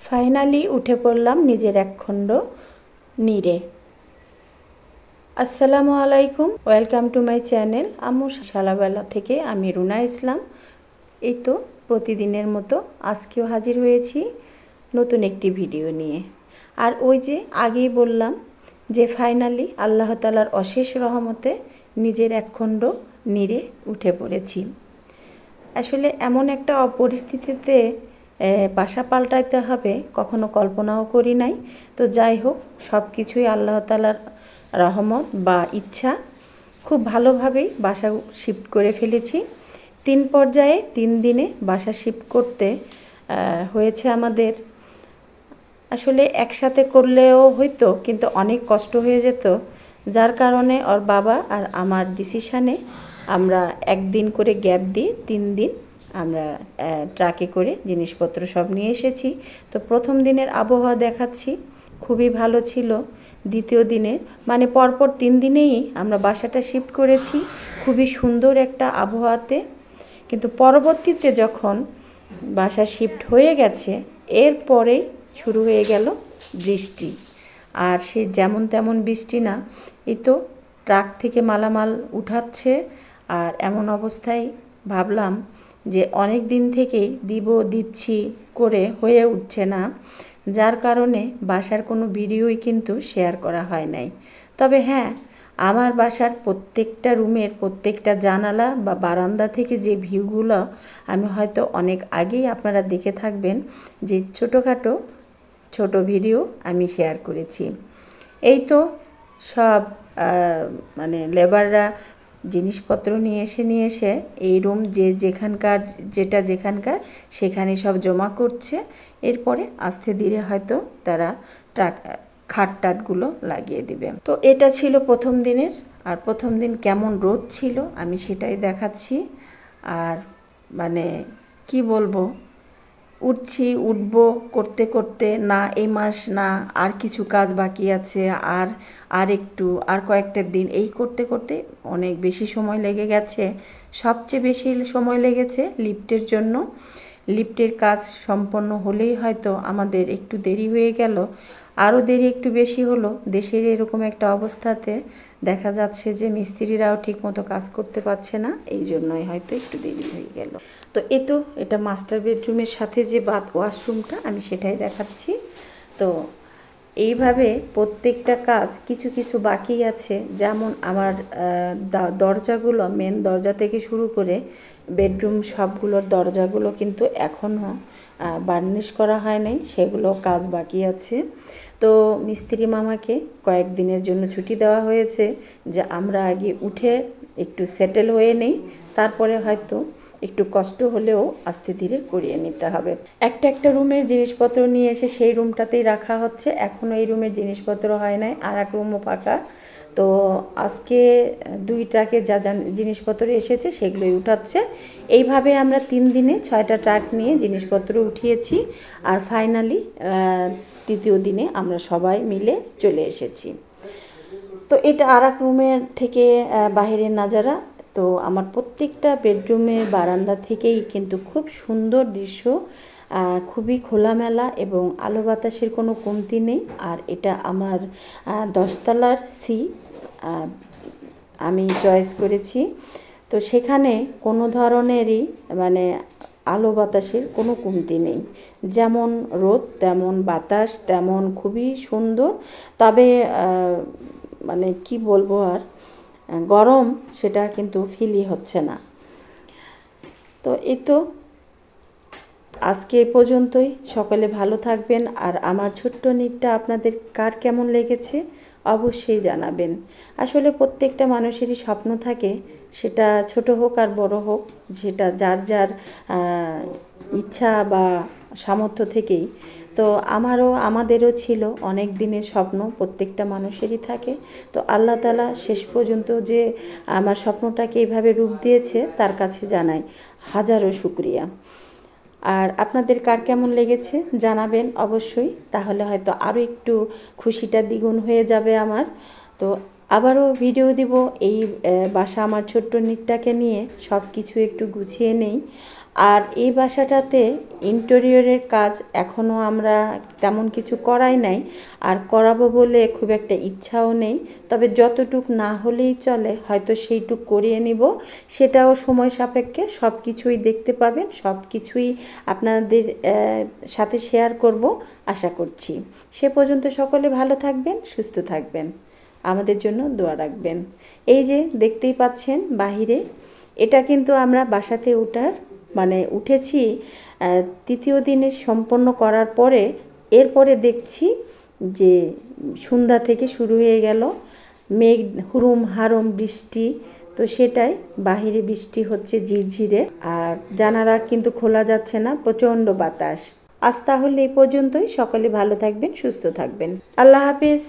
Finally উঠে পড়লাম নিজের একখণ্ড নীড়ে। আসসালামু আলাইকুম, ওয়েলকাম টু মাই চ্যানেল আম্মু শালাবেলা থেকে। আমি রুনা ইসলাম। এই তো প্রতিদিনের মতো আজকেও হাজির হয়েছি নতুন একটি ভিডিও নিয়ে। আর ওই যে আগেই বললাম যে ফাইনালি আল্লাহ তাআলার অশেষ রহমতে নিজের একখণ্ড নীড়ে উঠে পড়েছি। আসলে এমন একটা পরিস্থিতিতে বাসা পাল্টাইতে হবে কখনো কল্পনাও করি নাই। তো যাই হোক, সব কিছুই আল্লাহ তাআলার রহমত বা ইচ্ছা। খুব ভালোভাবেই বাসা শিফট করে ফেলেছি। 3 পর্যায়ে 3 দিনে বাসা শিফট করতে হয়েছে আমাদের। আসলে একসাথে করলেও হইতো, কিন্তু অনেক কষ্ট হয়ে যেত, যার কারণে ওর বাবা আর আমার ডিসিশানে আমরা একদিন করে গ্যাপ দিয়ে 3 দিন আমরা ট্রাকে করে জিনিসপত্র সব নিয়ে এসেছি। তো প্রথম দিনের আবহাওয়া দেখাচ্ছি, খুবই ভালো ছিল। দ্বিতীয় দিনের মানে পরপর 3 দিনেই আমরা বাসাটা শিফট করেছি খুবই সুন্দর একটা আবহাওয়াতে। কিন্তু পরবর্তীতে যখন বাসা শিফট হয়ে গেছে, এরপরেই শুরু হয়ে গেল বৃষ্টি। আর সে যেমন তেমন বৃষ্টি না, এই তো ট্রাক থেকে মালামাল উঠাচ্ছে। আর এমন অবস্থায় ভাবলাম যে অনেক দিন থেকেই দিচ্ছি করে হয়ে উঠছে না, যার কারণে বাসার কোনো ভিডিওই কিন্তু শেয়ার করা হয় নাই। তবে হ্যাঁ, আমার বাসার প্রত্যেকটা রুমের প্রত্যেকটা জানালা বা বারান্দা থেকে যে ভিউগুলো আমি হয়তো অনেক আগেই আপনারা দেখে থাকবেন, যে ছোটোখাটো ছোট ভিডিও আমি শেয়ার করেছি। এই তো সব মানে লেবাররা জিনিসপত্র নিয়ে এসে এই রুম যেখানকার সেখানে সব জমা করছে। এরপরে আস্তে ধীরে হয়তো তারা খাট টাটগুলো লাগিয়ে দিবে। তো এটা ছিল প্রথম দিনের। আর প্রথম দিন কেমন রোদ ছিল আমি সেটাই দেখাচ্ছি। আর মানে কি বলবো, উঠবো করতে করতে না, এই মাস না, আর কিছু কাজ বাকি আছে, আর কয়েকটা দিন, এই করতে করতে অনেক বেশি সময় লেগে গেছে। সবচেয়ে বেশি সময় লেগেছে লিফটের জন্য। লিফটের কাজ সম্পন্ন হলেই হয়তো আমাদের একটু দেরি হয়ে গেল, আরও দেরি একটু বেশি হলো। দেশের এরকম একটা অবস্থাতে দেখা যাচ্ছে যে মিস্ত্রিরাও ঠিকমতো কাজ করতে পারছে না, এই জন্যই হয়তো একটু দেরি হয়ে গেল। তো এটা মাস্টার বেডরুমের সাথে যে ওয়াশরুমটা আমি সেটাই দেখাচ্ছি। তো এইভাবে প্রত্যেকটা কাজ কিছু কিছু বাকি আছে। যেমন আমার দরজাগুলো, মেন দরজা থেকে শুরু করে বেডরুম সবগুলোর দরজাগুলো কিন্তু এখনও বার্নিশ করা হয় নাই, সেগুলো কাজ বাকি আছে। তো মিস্ত্রি মামাকে কয়েকদিনের জন্য ছুটি দেওয়া হয়েছে, যে আমরা আগে উঠে একটু সেটেল হয়ে নেই, তারপরে হয়তো একটু কষ্ট হলেও আস্তে ধীরে করিয়ে নিতে হবে। একটা রুমের জিনিসপত্র নিয়ে এসে সেই রুমটাতেই রাখা হচ্ছে। এখনও এই রুমের জিনিসপত্র হয় নাই, আর এক রুমও ফাঁকা। তো আজকে 2 ট্রাকে যা জিনিসপত্র এসেছে সেগুলোই উঠাচ্ছে। এইভাবে আমরা 3 দিনে 6টা ট্রাক নিয়ে জিনিসপত্র উঠিয়েছি। আর ফাইনালি তৃতীয় দিনে আমরা সবাই মিলে চলে এসেছি। তো এটা আর এক রুমের থেকে বাহিরের নাজারা। তো আমার প্রত্যেকটা বেডরুমের বারান্দা থেকেই কিন্তু খুব সুন্দর দৃশ্য, খুবই খোলামেলা এবং আলো বাতাসের কোনো কমতি নেই। আর এটা আমার 10 তলার আমি চয়েস করেছি। তো সেখানে কোনো ধরনেরই মানে আলো বাতাসের কোনো কমতি নেই, যেমন রোদ তেমন বাতাস তেমন, খুবই সুন্দর। তবে মানে কি বলবো, আর গরম সেটা কিন্তু ফিলই হচ্ছে না। তো এই তো আজকে এ পর্যন্তই। সকলে ভালো থাকবেন। আর আমার ছোট্ট নীড়টা আপনাদের কার কেমন লেগেছে অবশ্যই জানাবেন। আসলে প্রত্যেকটা মানুষেরই স্বপ্ন থাকে, সেটা ছোট হোক আর বড় হোক, সেটা যার যার ইচ্ছা বা সামর্থ্য থেকেই। তো আমাদেরও ছিল অনেক দিনের স্বপ্ন, প্রত্যেকটা মানুষেরই থাকে। তো আল্লাহ তাআলা শেষ পর্যন্ত যে আমার স্বপ্নটাকে এইভাবে রূপ দিয়েছে, তার কাছে জানাই হাজারো শুকরিয়া। আর আপনাদের কার কেমন লেগেছে জানাবেন অবশ্যই, তাহলে হয়তো আরও একটু খুশিটা দ্বিগুণ হয়ে যাবে আমার। তো আবারও ভিডিও দিব এই বাসা আমার ছোট্ট নীড়টাকে নিয়ে, সব কিছু একটু গুছিয়ে নেই। আর এই বাসাটাতে ইন্টেরিয়রের কাজ এখনও আমরা তেমন কিছু করাই নাই, আর করাবো বলে খুব একটা ইচ্ছাও নেই। তবে যতটুক না হলেই চলে, হয়তো সেইটুক করিয়ে নিব। সেটাও সময় সাপেক্ষে, সব কিছুই দেখতে পাবেন, সব কিছুই আপনাদের সাথে শেয়ার করব আশা করছি। সে পর্যন্ত সকলে ভালো থাকবেন, সুস্থ থাকবেন, আমাদের জন্য দোয়া রাখবেন। এই যে দেখতেই পাচ্ছেন বাহিরে, এটা কিন্তু আমরা বাসাতে উঠেছি তৃতীয় দিনে সম্পন্ন করার পরে। এরপরে দেখছি যে সন্ধ্যা থেকে শুরু হয়ে গেল মেঘ, হুরুম হারম বৃষ্টি। তো সেটাই, বাহিরে বৃষ্টি হচ্ছে ঝিরঝিরে, আর জানালা কিন্তু খোলা যাচ্ছে না, প্রচণ্ড বাতাস। আজ তাহলে এই পর্যন্তই। সকলে ভালো থাকবেন, সুস্থ থাকবেন। আল্লাহ হাফিজ।